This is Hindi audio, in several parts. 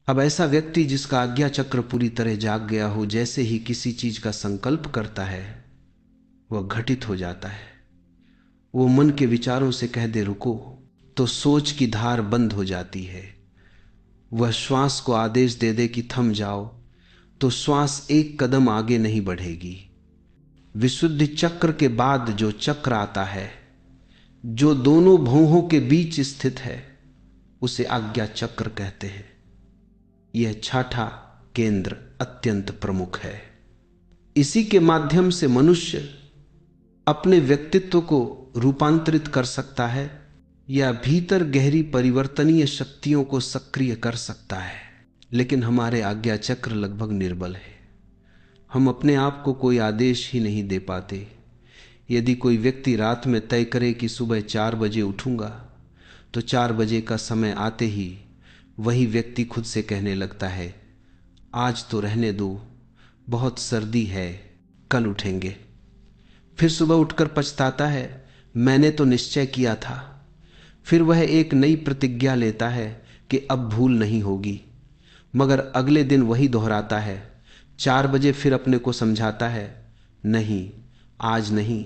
अब ऐसा व्यक्ति जिसका आज्ञा चक्र पूरी तरह जाग गया हो, जैसे ही किसी चीज का संकल्प करता है वह घटित हो जाता है। वो मन के विचारों से कह दे रुको, तो सोच की धार बंद हो जाती है। वह श्वास को आदेश दे दे कि थम जाओ, तो श्वास एक कदम आगे नहीं बढ़ेगी। विशुद्धि चक्र के बाद जो चक्र आता है, जो दोनों भौहों के बीच स्थित है, उसे आज्ञा चक्र कहते हैं। यह छठा केंद्र अत्यंत प्रमुख है। इसी के माध्यम से मनुष्य अपने व्यक्तित्व को रूपांतरित कर सकता है या भीतर गहरी परिवर्तनीय शक्तियों को सक्रिय कर सकता है। लेकिन हमारे आज्ञा चक्र लगभग निर्बल है। हम अपने आप को कोई आदेश ही नहीं दे पाते। यदि कोई व्यक्ति रात में तय करे कि सुबह 4 बजे उठूंगा, तो 4 बजे का समय आते ही वही व्यक्ति खुद से कहने लगता है आज तो रहने दो, बहुत सर्दी है, कल उठेंगे। फिर सुबह उठकर पछताता है मैंने तो निश्चय किया था। फिर वह एक नई प्रतिज्ञा लेता है कि अब भूल नहीं होगी, मगर अगले दिन वही दोहराता है। 4 बजे फिर अपने को समझाता है नहीं, आज नहीं,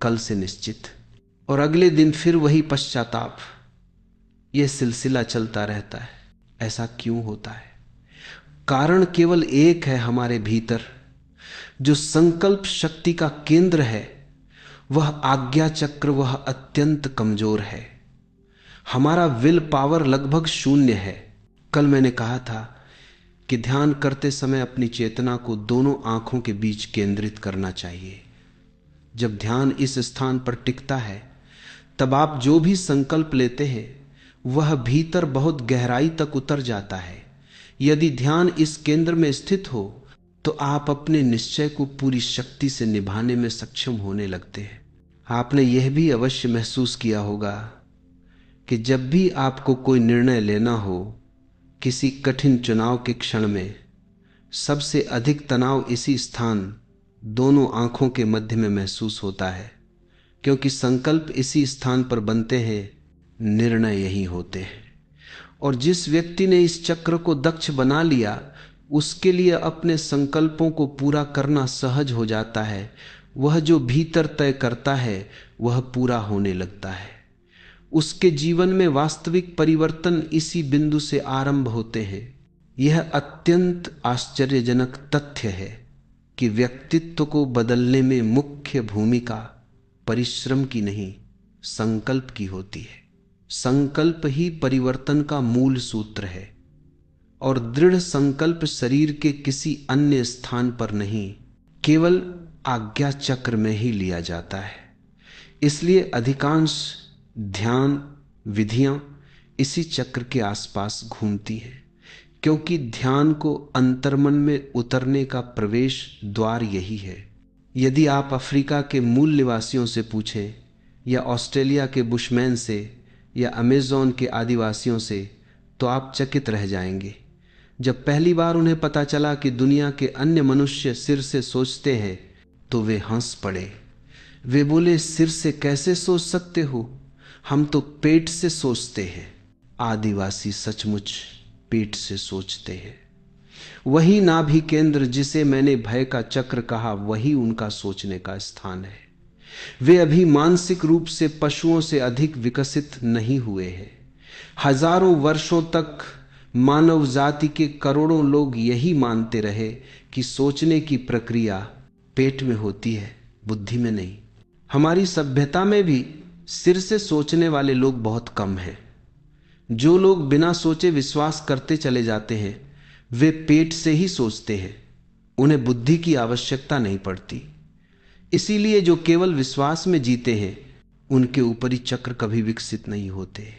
कल से निश्चित। और अगले दिन फिर वही पश्चाताप। यह सिलसिला चलता रहता है। ऐसा क्यों होता है? कारण केवल एक है हमारे भीतर। जो संकल्प शक्ति का केंद्र है, वह आज्ञा चक्र, वह अत्यंत कमजोर है। हमारा विल पावर लगभग शून्य है। कल मैंने कहा था कि ध्यान करते समय अपनी चेतना को दोनों आंखों के बीच केंद्रित करना चाहिए। जब ध्यान इस स्थान पर टिकता है, तब आप जो भी संकल्प लेते हैं वह भीतर बहुत गहराई तक उतर जाता है। यदि ध्यान इस केंद्र में स्थित हो, तो आप अपने निश्चय को पूरी शक्ति से निभाने में सक्षम होने लगते हैं। आपने यह भी अवश्य महसूस किया होगा कि जब भी आपको कोई निर्णय लेना हो, किसी कठिन चुनाव के क्षण में, सबसे अधिक तनाव इसी स्थान, दोनों आंखों के मध्य में महसूस होता है, क्योंकि संकल्प इसी स्थान पर बनते हैं, निर्णय यही होते हैं। और जिस व्यक्ति ने इस चक्र को दक्ष बना लिया, उसके लिए अपने संकल्पों को पूरा करना सहज हो जाता है। वह जो भीतर तय करता है वह पूरा होने लगता है। उसके जीवन में वास्तविक परिवर्तन इसी बिंदु से आरंभ होते हैं। यह अत्यंत आश्चर्यजनक तथ्य है कि व्यक्तित्व को बदलने में मुख्य भूमिका परिश्रम की नहीं, संकल्प की होती है। संकल्प ही परिवर्तन का मूल सूत्र है, और दृढ़ संकल्प शरीर के किसी अन्य स्थान पर नहीं, केवल आज्ञा चक्र में ही लिया जाता है। इसलिए अधिकांश ध्यान विधियां इसी चक्र के आसपास घूमती हैं, क्योंकि ध्यान को अंतर्मन में उतरने का प्रवेश द्वार यही है। यदि आप अफ्रीका के मूल निवासियों से पूछें, या ऑस्ट्रेलिया के बुशमैन से, या अमेज़न के आदिवासियों से, तो आप चकित रह जाएंगे। जब पहली बार उन्हें पता चला कि दुनिया के अन्य मनुष्य सिर से सोचते हैं, तो वे हंस पड़े। वे बोले सिर से कैसे सोच सकते हो, हम तो पेट से सोचते हैं। आदिवासी सचमुच पेट से सोचते हैं। वही नाभि केंद्र जिसे मैंने भय का चक्र कहा, वही उनका सोचने का स्थान है। वे अभी मानसिक रूप से पशुओं से अधिक विकसित नहीं हुए हैं। हजारों वर्षों तक मानव जाति के करोड़ों लोग यही मानते रहे कि सोचने की प्रक्रिया पेट में होती है, बुद्धि में नहीं। हमारी सभ्यता में भी सिर से सोचने वाले लोग बहुत कम हैं। जो लोग बिना सोचे विश्वास करते चले जाते हैं, वे पेट से ही सोचते हैं, उन्हें बुद्धि की आवश्यकता नहीं पड़ती। इसीलिए जो केवल विश्वास में जीते हैं, उनके ऊपरी चक्र कभी विकसित नहीं होते,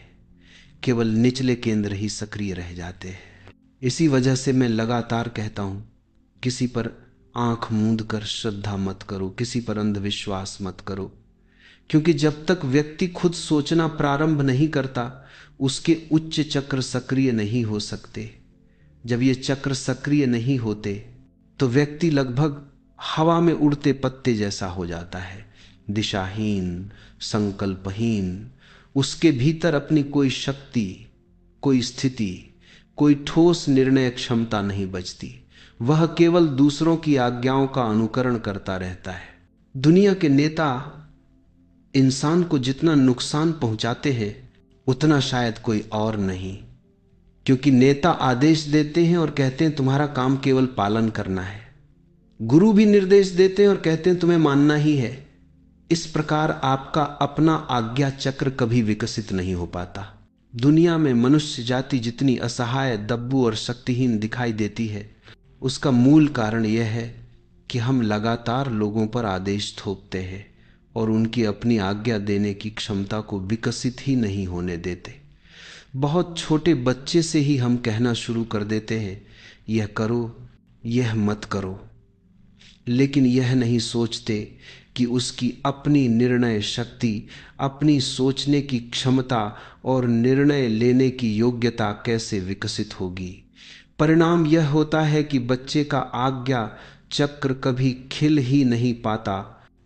केवल निचले केंद्र ही सक्रिय रह जाते हैं। इसी वजह से मैं लगातार कहता हूं, किसी पर आंख मूंद कर श्रद्धा मत करो, किसी पर अंधविश्वास मत करो, क्योंकि जब तक व्यक्ति खुद सोचना प्रारंभ नहीं करता, उसके उच्च चक्र सक्रिय नहीं हो सकते। जब ये चक्र सक्रिय नहीं होते, तो व्यक्ति लगभग हवा में उड़ते पत्ते जैसा हो जाता है, दिशाहीन, संकल्पहीन। उसके भीतर अपनी कोई शक्ति, कोई स्थिति, कोई ठोस निर्णय क्षमता नहीं बचती। वह केवल दूसरों की आज्ञाओं का अनुकरण करता रहता है। दुनिया के नेता इंसान को जितना नुकसान पहुंचाते हैं उतना शायद कोई और नहीं, क्योंकि नेता आदेश देते हैं और कहते हैं तुम्हारा काम केवल पालन करना है। गुरु भी निर्देश देते हैं और कहते हैं तुम्हें मानना ही है। इस प्रकार आपका अपना आज्ञा चक्र कभी विकसित नहीं हो पाता। दुनिया में मनुष्य जाति जितनी असहाय, दब्बू और शक्तिहीन दिखाई देती है, उसका मूल कारण यह है कि हम लगातार लोगों पर आदेश थोपते हैं और उनकी अपनी आज्ञा देने की क्षमता को विकसित ही नहीं होने देते। बहुत छोटे बच्चे से ही हम कहना शुरू कर देते हैं यह करो, यह मत करो, लेकिन यह नहीं सोचते कि उसकी अपनी निर्णय शक्ति, अपनी सोचने की क्षमता और निर्णय लेने की योग्यता कैसे विकसित होगी। परिणाम यह होता है कि बच्चे का आज्ञा चक्र कभी खिल ही नहीं पाता,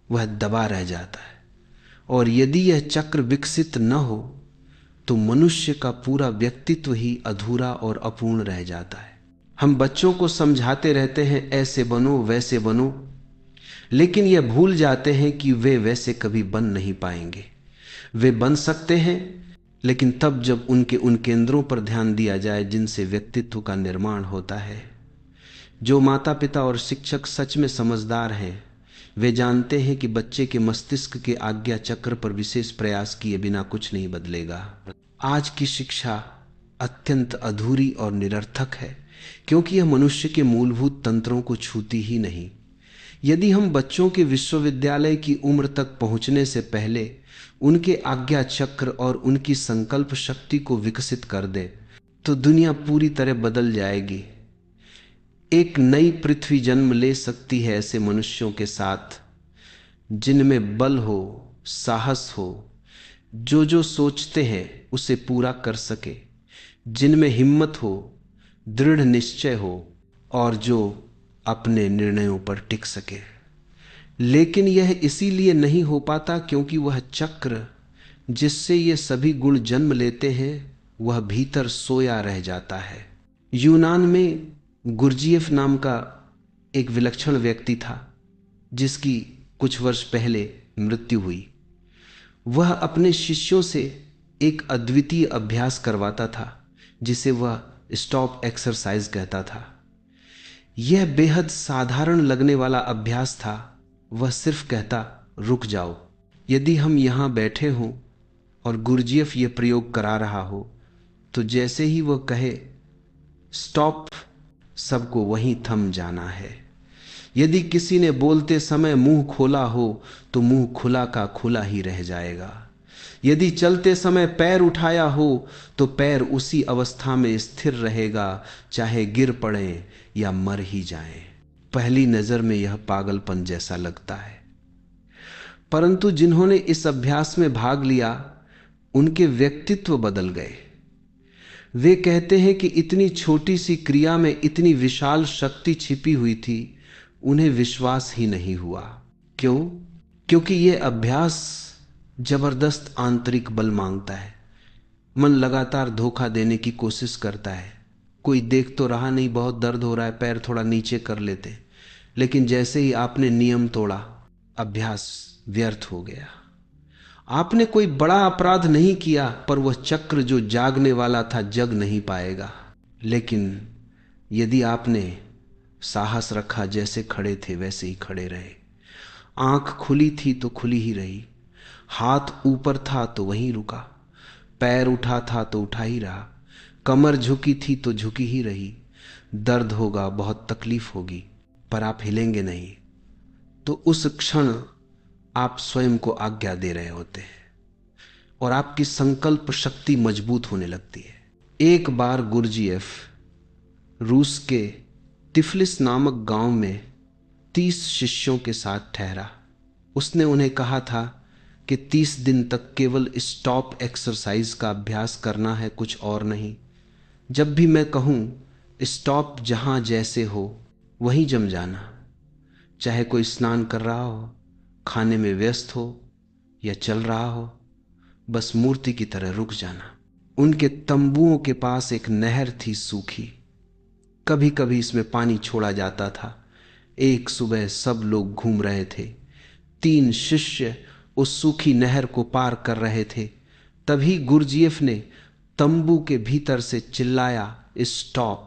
वह दबा रह जाता है। और यदि यह चक्र विकसित न हो तो मनुष्य का पूरा व्यक्तित्व ही अधूरा और अपूर्ण रह जाता है। हम बच्चों को समझाते रहते हैं ऐसे बनो, वैसे बनो, लेकिन यह भूल जाते हैं कि वे वैसे कभी बन नहीं पाएंगे। वे बन सकते हैं, लेकिन तब जब उनके उन केंद्रों पर ध्यान दिया जाए जिनसे व्यक्तित्व का निर्माण होता है। जो माता पिता और शिक्षक सच में समझदार हैं, वे जानते हैं कि बच्चे के मस्तिष्क के आज्ञा चक्र पर विशेष प्रयास किए बिना कुछ नहीं बदलेगा। आज की शिक्षा अत्यंत अधूरी और निरर्थक है, क्योंकि यह मनुष्य के मूलभूत तंत्रों को छूती ही नहीं। यदि हम बच्चों के विश्वविद्यालय की उम्र तक पहुंचने से पहले उनके आज्ञा चक्र और उनकी संकल्प शक्ति को विकसित कर दें तो दुनिया पूरी तरह बदल जाएगी। एक नई पृथ्वी जन्म ले सकती है ऐसे मनुष्यों के साथ जिनमें बल हो, साहस हो, जो जो सोचते हैं उसे पूरा कर सके, जिनमें हिम्मत हो, दृढ़ निश्चय हो और जो अपने निर्णयों पर टिक सके। लेकिन यह इसीलिए नहीं हो पाता क्योंकि वह चक्र जिससे ये सभी गुण जन्म लेते हैं वह भीतर सोया रह जाता है। यूनान में गुरजीएफ नाम का एक विलक्षण व्यक्ति था जिसकी कुछ वर्ष पहले मृत्यु हुई। वह अपने शिष्यों से एक अद्वितीय अभ्यास करवाता था जिसे वह स्टॉप एक्सरसाइज कहता था। यह बेहद साधारण लगने वाला अभ्यास था। वह सिर्फ कहता, रुक जाओ। यदि हम यहाँ बैठे हों और गुरजीएफ यह प्रयोग करा रहा हो तो जैसे ही वह कहे स्टॉप, सबको वहीं थम जाना है। यदि किसी ने बोलते समय मुंह खोला हो तो मुंह खुला का खुला ही रह जाएगा। यदि चलते समय पैर उठाया हो तो पैर उसी अवस्था में स्थिर रहेगा, चाहे गिर पड़े या मर ही जाएं। पहली नजर में यह पागलपन जैसा लगता है, परंतु जिन्होंने इस अभ्यास में भाग लिया उनके व्यक्तित्व बदल गए। वे कहते हैं कि इतनी छोटी सी क्रिया में इतनी विशाल शक्ति छिपी हुई थी, उन्हें विश्वास ही नहीं हुआ। क्यों? क्योंकि यह अभ्यास जबरदस्त आंतरिक बल मांगता है। मन लगातार धोखा देने की कोशिश करता है। कोई देख तो रहा नहीं, बहुत दर्द हो रहा है, पैर थोड़ा नीचे कर लेते, लेकिन जैसे ही आपने नियम तोड़ा, अभ्यास व्यर्थ हो गया। आपने कोई बड़ा अपराध नहीं किया, पर वह चक्र जो जागने वाला था जग नहीं पाएगा। लेकिन यदि आपने साहस रखा, जैसे खड़े थे वैसे ही खड़े रहे, आंख खुली थी तो खुली ही रही, हाथ ऊपर था तो वहीं रुका, पैर उठा था तो उठा ही रहा, कमर झुकी थी तो झुकी ही रही। दर्द होगा, बहुत तकलीफ होगी, पर आप हिलेंगे नहीं। तो उस क्षण आप स्वयं को आज्ञा दे रहे होते हैं और आपकी संकल्प शक्ति मजबूत होने लगती है। एक बार गुरजीएफ रूस के तिफलिस नामक गांव में 30 शिष्यों के साथ ठहरा। उसने उन्हें कहा था कि 30 दिन तक केवल स्टॉप एक्सरसाइज का अभ्यास करना है, कुछ और नहीं। जब भी मैं कहूँ स्टॉप, जहाँ जैसे हो वहीं जम जाना, चाहे कोई स्नान कर रहा हो, खाने में व्यस्त हो या चल रहा हो, बस मूर्ति की तरह रुक जाना। उनके तंबुओं के पास एक नहर थी सूखी। कभी कभी इसमें पानी छोड़ा जाता था। एक सुबह सब लोग घूम रहे थे। 3 शिष्य उस सूखी नहर को पार कर रहे थे। तभी गुरजीएफ ने तंबू के भीतर से चिल्लाया, स्टॉप!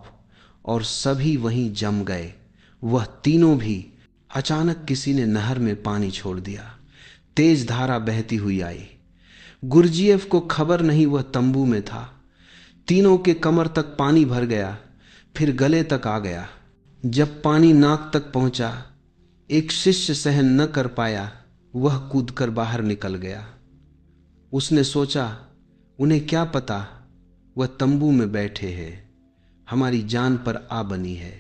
और सभी वहीं जम गए। वह तीनों भी। अचानक किसी ने नहर में पानी छोड़ दिया। तेज धारा बहती हुई आई। गुरजीएफ को खबर नहीं वह तंबू में था। तीनों के कमर तक पानी भर गया, फिर गले तक आ गया। जब पानी नाक तक पहुंचा, एक शिष्य सहन न कर पाया, वह कूदकर बाहर निकल गया। उसने सोचा, उन्हें क्या पता, वह तंबू में बैठे हैं, हमारी जान पर आ बनी है।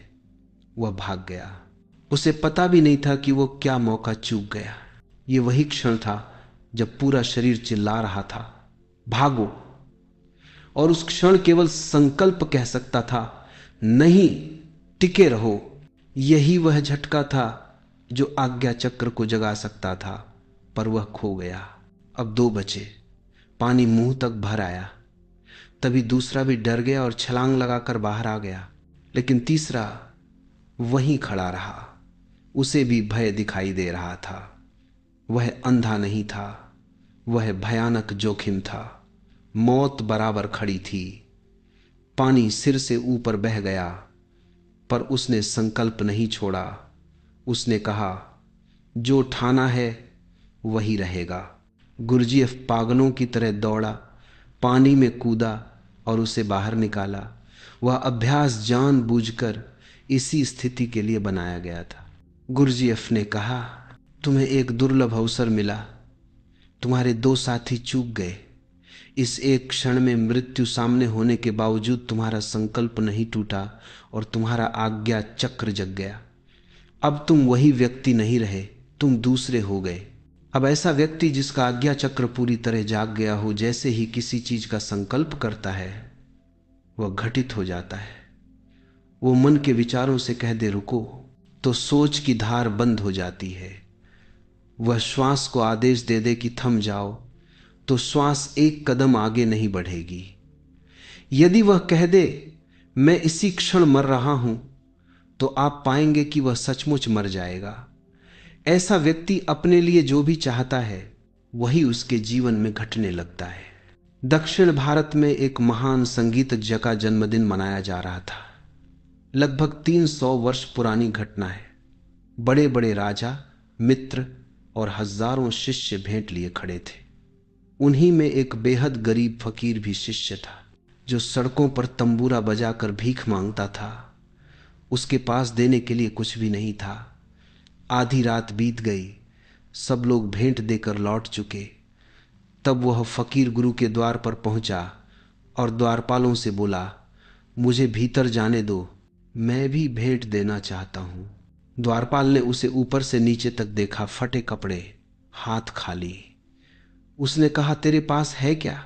वह भाग गया। उसे पता भी नहीं था कि वो क्या मौका चूक गया। ये वही क्षण था जब पूरा शरीर चिल्ला रहा था, भागो! और उस क्षण केवल संकल्प कह सकता था, नहीं, टिके रहो। यही वह झटका था जो आज्ञा चक्र को जगा सकता था, पर वह खो गया। अब 2 बचे। पानी मुंह तक भर आया। तभी दूसरा भी डर गया और छलांग लगाकर बाहर आ गया, लेकिन तीसरा वहीं खड़ा रहा। उसे भी भय दिखाई दे रहा था। वह अंधा नहीं था, वह भयानक जोखिम था। मौत बराबर खड़ी थी। पानी सिर से ऊपर बह गया, पर उसने संकल्प नहीं छोड़ा। उसने कहा, जो ठाना है वही रहेगा। गुरजीएफ पागलों की तरह दौड़ा, पानी में कूदा और उसे बाहर निकाला। वह अभ्यास जानबूझकर इसी स्थिति के लिए बनाया गया था। गुरजीएफ ने कहा, तुम्हें एक दुर्लभ अवसर मिला, तुम्हारे 2 साथी चूक गए। इस एक क्षण में मृत्यु सामने होने के बावजूद तुम्हारा संकल्प नहीं टूटा और तुम्हारा आज्ञा चक्र जग गया। अब तुम वही व्यक्ति नहीं रहे, तुम दूसरे हो गए। अब ऐसा व्यक्ति जिसका आज्ञा चक्र पूरी तरह जाग गया हो, जैसे ही किसी चीज का संकल्प करता है वह घटित हो जाता है। वो मन के विचारों से कह दे रुको, तो सोच की धार बंद हो जाती है। वह श्वास को आदेश दे दे कि थम जाओ, तो श्वास एक कदम आगे नहीं बढ़ेगी। यदि वह कह दे मैं इसी क्षण मर रहा हूं, तो आप पाएंगे कि वह सचमुच मर जाएगा। ऐसा व्यक्ति अपने लिए जो भी चाहता है वही उसके जीवन में घटने लगता है। दक्षिण भारत में एक महान संगीतज्ञ का जन्मदिन मनाया जा रहा था। लगभग 300 वर्ष पुरानी घटना है। बड़े बड़े राजा, मित्र और हजारों शिष्य भेंट लिए खड़े थे। उन्हीं में एक बेहद गरीब फकीर भी शिष्य था, जो सड़कों पर तंबूरा बजाकर भीख मांगता था। उसके पास देने के लिए कुछ भी नहीं था। आधी रात बीत गई, सब लोग भेंट देकर लौट चुके। तब वह फकीर गुरु के द्वार पर पहुंचा और द्वारपालों से बोला, मुझे भीतर जाने दो, मैं भी भेंट देना चाहता हूं। द्वारपाल ने उसे ऊपर से नीचे तक देखा, फटे कपड़े, हाथ खाली। उसने कहा, तेरे पास है क्या?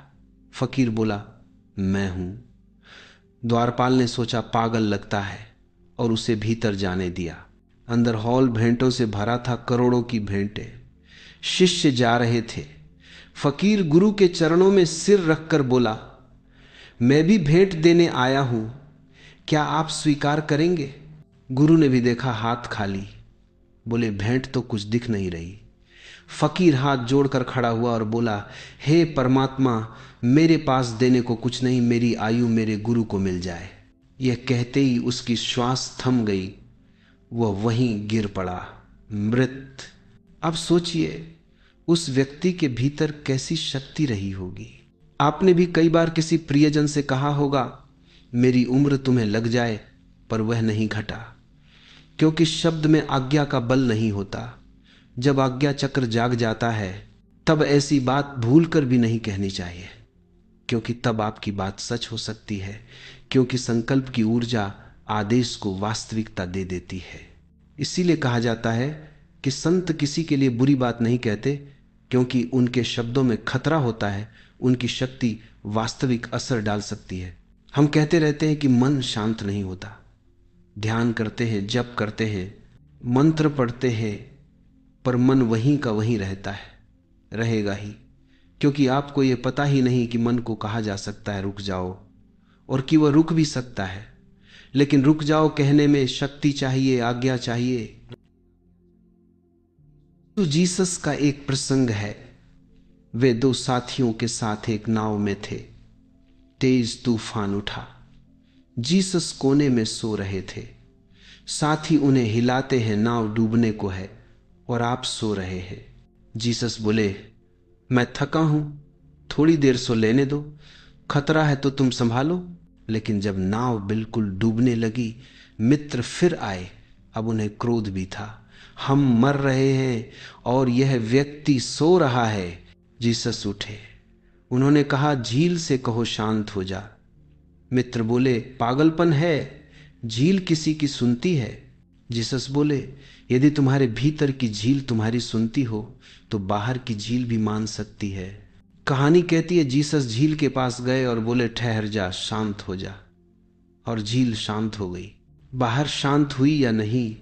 फकीर बोला, मैं हूं। द्वारपाल ने सोचा पागल लगता है और उसे भीतर जाने दिया। अंदर हॉल भेंटों से भरा था, करोड़ों की भेंटें। शिष्य जा रहे थे। फकीर गुरु के चरणों में सिर रखकर बोला, मैं भी भेंट देने आया हूं, क्या आप स्वीकार करेंगे? गुरु ने भी देखा, हाथ खाली। बोले, भेंट तो कुछ दिख नहीं रही। फकीर हाथ जोड़कर खड़ा हुआ और बोला, हे परमात्मा, मेरे पास देने को कुछ नहीं, मेरी आयु मेरे गुरु को मिल जाए। यह कहते ही उसकी श्वास थम गई, वह वहीं गिर पड़ा, मृत। अब सोचिए उस व्यक्ति के भीतर कैसी शक्ति रही होगी। आपने भी कई बार किसी प्रियजन से कहा होगा, मेरी उम्र तुम्हें लग जाए, पर वह नहीं घटा, क्योंकि शब्द में आज्ञा का बल नहीं होता। जब आज्ञा चक्र जाग जाता है तब ऐसी बात भूलकर भी नहीं कहनी चाहिए, क्योंकि तब आपकी बात सच हो सकती है, क्योंकि संकल्प की ऊर्जा आदेश को वास्तविकता दे देती है। इसीलिए कहा जाता है कि संत किसी के लिए बुरी बात नहीं कहते, क्योंकि उनके शब्दों में खतरा होता है, उनकी शक्ति वास्तविक असर डाल सकती है। हम कहते रहते हैं कि मन शांत नहीं होता। ध्यान करते हैं, जप करते हैं, मंत्र पढ़ते हैं, पर मन वहीं का वहीं रहता है, रहेगा ही, क्योंकि आपको यह पता ही नहीं कि मन को कहा जा सकता है रुक जाओ, और कि वह रुक भी सकता है, लेकिन रुक जाओ कहने में शक्ति चाहिए, आज्ञा चाहिए। तो जीसस का एक प्रसंग है। वे दो साथियों के साथ एक नाव में थे। तेज तूफान उठा। जीसस कोने में सो रहे थे। साथी उन्हें हिलाते हैं, नाव डूबने को है और आप सो रहे हैं। जीसस बोले, मैं थका हूं, थोड़ी देर सो लेने दो, खतरा है तो तुम संभालो। लेकिन जब नाव बिल्कुल डूबने लगी, मित्र फिर आए। अब उन्हें क्रोध भी था। हम मर रहे हैं और यह व्यक्ति सो रहा है। जीसस उठे। उन्होंने कहा, झील से कहो शांत हो जा। मित्र बोले, पागलपन है, झील किसी की सुनती है। जीसस बोले, यदि तुम्हारे भीतर की झील तुम्हारी सुनती हो तो बाहर की झील भी मान सकती है। कहानी कहती है, जीसस झील के पास गए और बोले, ठहर जा, शांत हो जा, और झील शांत हो गई। बाहर शांत हुई या नहीं,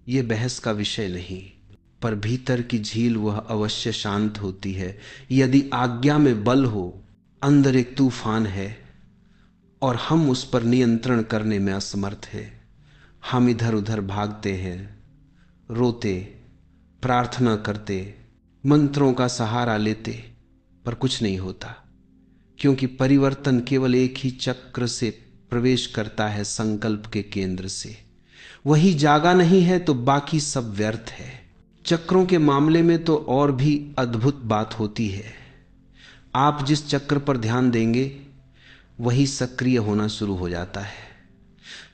ये बहस का विषय नहीं, पर भीतर की झील वह अवश्य शांत होती है यदि आज्ञा में बल हो। अंदर एक तूफान है और हम उस पर नियंत्रण करने में असमर्थ हैं। हम इधर उधर भागते हैं, रोते, प्रार्थना करते, मंत्रों का सहारा लेते, पर कुछ नहीं होता, क्योंकि परिवर्तन केवल एक ही चक्र से प्रवेश करता है, संकल्प के केंद्र से। वही जागा नहीं है तो बाकी सब व्यर्थ है। चक्रों के मामले में तो और भी अद्भुत बात होती है। आप जिस चक्र पर ध्यान देंगे वही सक्रिय होना शुरू हो जाता है।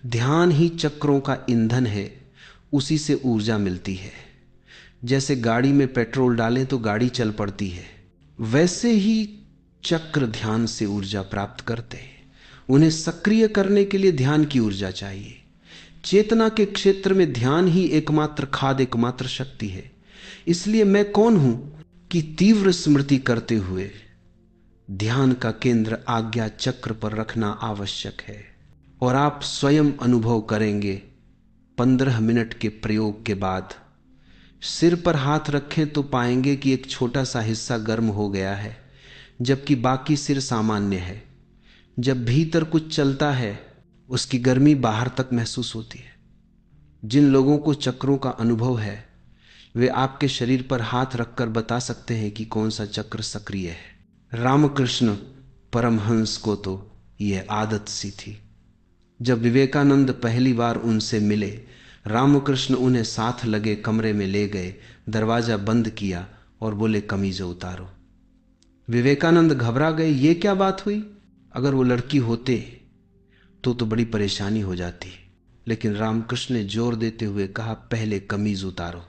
ध्यान ही चक्रों का ईंधन है, उसी से ऊर्जा मिलती है। जैसे गाड़ी में पेट्रोल डालें तो गाड़ी चल पड़ती है, वैसे ही चक्र ध्यान से ऊर्जा प्राप्त करते हैं। उन्हें सक्रिय करने के लिए ध्यान की ऊर्जा चाहिए। चेतना के क्षेत्र में ध्यान ही एकमात्र खाद, एकमात्र शक्ति है। इसलिए मैं कौन हूं कि तीव्र स्मृति करते हुए ध्यान का केंद्र आज्ञा चक्र पर रखना आवश्यक है। और आप स्वयं अनुभव करेंगे 15 मिनट के प्रयोग के बाद। सिर पर हाथ रखें तो पाएंगे कि एक छोटा सा हिस्सा गर्म हो गया है, जबकि बाकी सिर सामान्य है। जब भीतर कुछ चलता है उसकी गर्मी बाहर तक महसूस होती है। जिन लोगों को चक्रों का अनुभव है वे आपके शरीर पर हाथ रखकर बता सकते हैं कि कौन सा चक्र सक्रिय है। रामकृष्ण परमहंस को तो यह आदत सी थी। जब विवेकानंद पहली बार उनसे मिले, रामकृष्ण उन्हें साथ लगे कमरे में ले गए, दरवाजा बंद किया और बोले, कमीज उतारो। विवेकानंद घबरा गए, ये क्या बात हुई? अगर वो लड़की होते तो बड़ी परेशानी हो जाती। लेकिन रामकृष्ण ने जोर देते हुए कहा, पहले कमीज उतारो।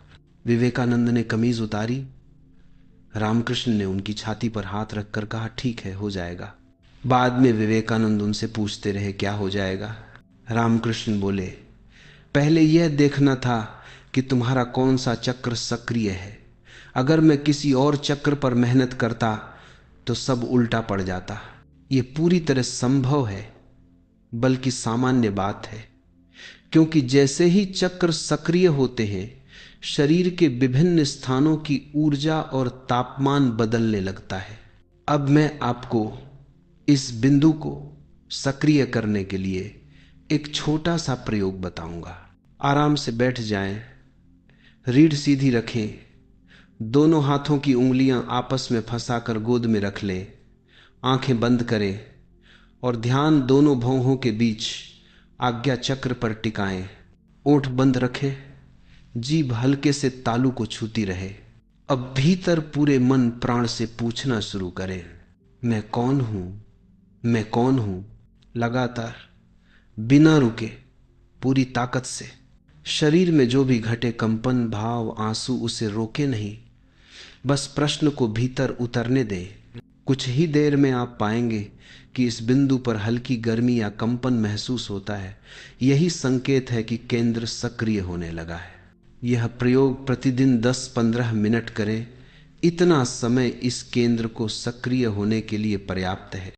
विवेकानंद ने कमीज उतारी। रामकृष्ण ने उनकी छाती पर हाथ रखकर कहा, ठीक है, हो जाएगा। बाद में विवेकानंद उनसे पूछते रहे, क्या हो जाएगा? रामकृष्ण बोले, पहले यह देखना था कि तुम्हारा कौन सा चक्र सक्रिय है। अगर मैं किसी और चक्र पर मेहनत करता तो सब उल्टा पड़ जाता। ये पूरी तरह संभव है, बल्कि सामान्य बात है, क्योंकि जैसे ही चक्र सक्रिय होते हैं शरीर के विभिन्न स्थानों की ऊर्जा और तापमान बदलने लगता है। अब मैं आपको इस बिंदु को सक्रिय करने के लिए एक छोटा सा प्रयोग बताऊंगा। आराम से बैठ जाएं, रीढ़ सीधी रखें, दोनों हाथों की उंगलियां आपस में फंसाकर गोद में रख लें, आंखें बंद करें और ध्यान दोनों भौहों के बीच आज्ञा चक्र पर टिकाएं। ओठ बंद रखें, जीभ हल्के से तालू को छूती रहे। अब भीतर पूरे मन प्राण से पूछना शुरू करें, मैं कौन हूं, मैं कौन हूं। लगातार बिना रुके पूरी ताकत से शरीर में जो भी घटे कंपन, भाव, आंसू, उसे रोके नहीं, बस प्रश्न को भीतर उतरने दें। कुछ ही देर में आप पाएंगे कि इस बिंदु पर हल्की गर्मी या कंपन महसूस होता है। यही संकेत है कि केंद्र सक्रिय होने लगा है। यह प्रयोग प्रतिदिन 10-15 मिनट करें। इतना समय इस केंद्र को सक्रिय होने के लिए पर्याप्त है।